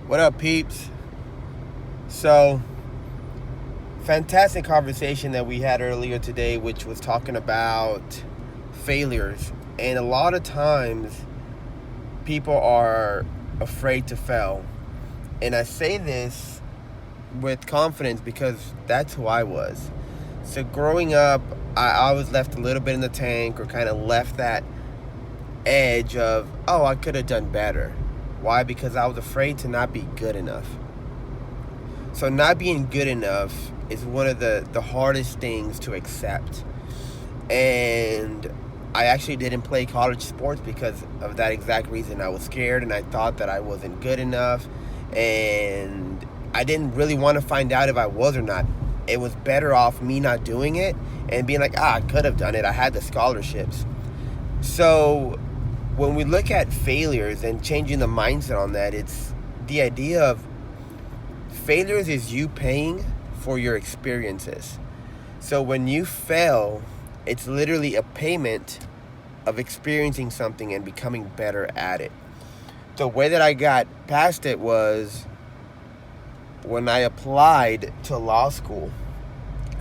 What up, peeps? So, fantastic conversation that we had earlier today, which was talking about failures. And a lot of times, people are afraid to fail. And I say this with confidence because that's who I was. So, growing up, I always left a little bit in the tank or kind of left that edge of, oh, I could have done better. Why? Because I was afraid to not be good enough. So not being good enough is one of the hardest things to accept. And I actually didn't play college sports because of that exact reason. I was scared and I thought that I wasn't good enough. And I didn't really want to find out if I was or not. It was better off me not doing it and being like, I could have done it. I had the scholarships. So when we look at failures and changing the mindset on that, it's the idea of failures is you paying for your experiences. So when you fail, it's literally a payment of experiencing something and becoming better at it. The way that I got past it was when I applied to law school.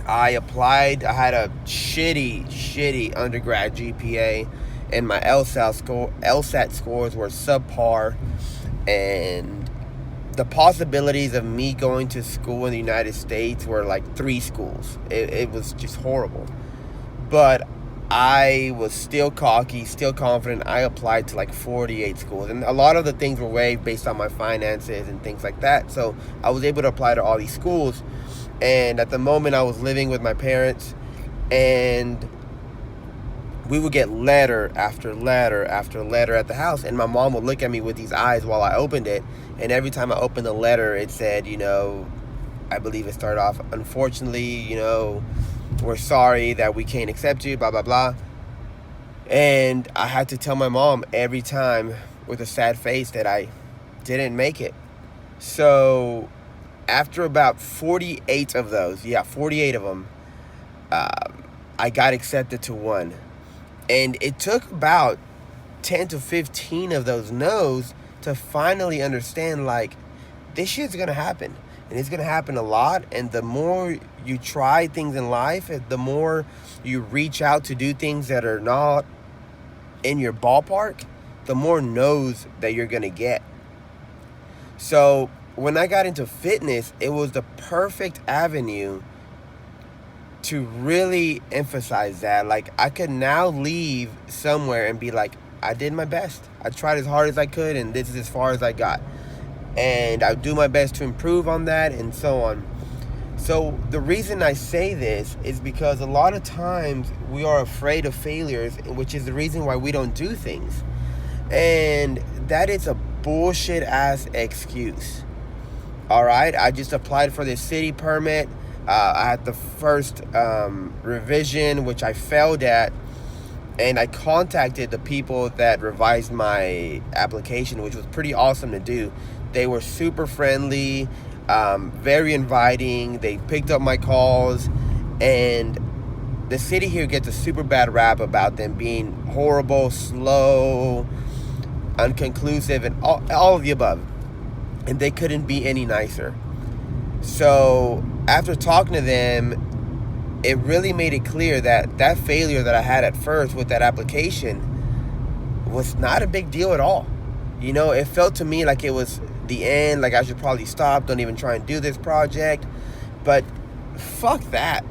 I had a shitty undergrad GPA, and my LSAT scores were subpar, and the possibilities of me going to school in the United States were like 3 schools. It was just horrible. But I was still cocky, still confident. I applied to like 48 schools, and a lot of the things were waived based on my finances and things like that. So I was able to apply to all these schools. And at the moment, I was living with my parents, and we would get letter after letter after letter at the house, and my mom would look at me with these eyes while I opened it, and every time I opened the letter, it said, I believe it started off, unfortunately, we're sorry that we can't accept you, blah, blah, blah. And I had to tell my mom every time with a sad face that I didn't make it. So after about 48 of those, 48 of them, I got accepted to one. And it took about 10 to 15 of those no's to finally understand, like, this shit's going to happen. And it's going to happen a lot. And the more you try things in life, the more you reach out to do things that are not in your ballpark, the more no's that you're going to get. So when I got into fitness, it was the perfect avenue to really emphasize that. Like, I could now leave somewhere and be like, I did my best. I tried as hard as I could, and this is as far as I got. And I'll do my best to improve on that, and so on. So the reason I say this is because a lot of times we are afraid of failures, which is the reason why we don't do things. And that is a bullshit ass excuse. All right, I just applied for this city permit. I had the first revision, which I failed at, and I contacted the people that revised my application, which was pretty awesome to do. They were super friendly, very inviting. They picked up my calls, and the city here gets a super bad rap about them being horrible, slow, unconclusive, and all of the above. And they couldn't be any nicer. So after talking to them, it really made it clear that failure that I had at first with that application was not a big deal at all. It felt to me like it was the end, like I should probably stop, don't even try and do this project. But fuck that.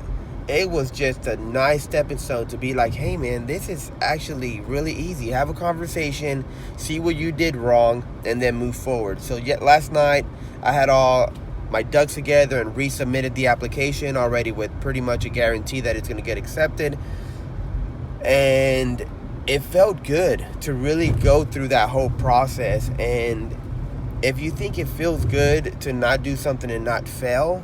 It was just a nice stepping stone to be like, hey man, this is actually really easy. Have a conversation, see what you did wrong, and then move forward. So last night I had all my ducks together and resubmitted the application already with pretty much a guarantee that it's going to get accepted. And it felt good to really go through that whole process. And if you think it feels good to not do something and not fail,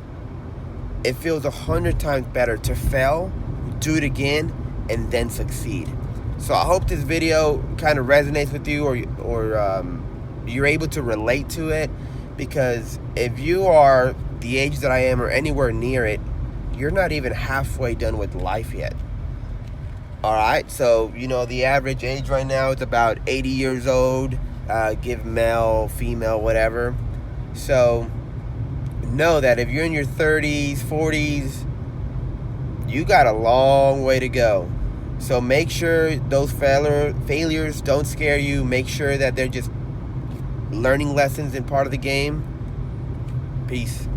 it feels 100 times better to fail, do it again, and then succeed. So I hope this video kind of resonates with you, or you're able to relate to it. Because if you are the age that I am or anywhere near it, you're not even halfway done with life yet. All right, so the average age right now is about 80 years old. Give male, female, whatever. So know that if you're in your 30s, 40s, you got a long way to go. So make sure those failures don't scare you. Make sure that they're just learning lessons and part of the game. Peace.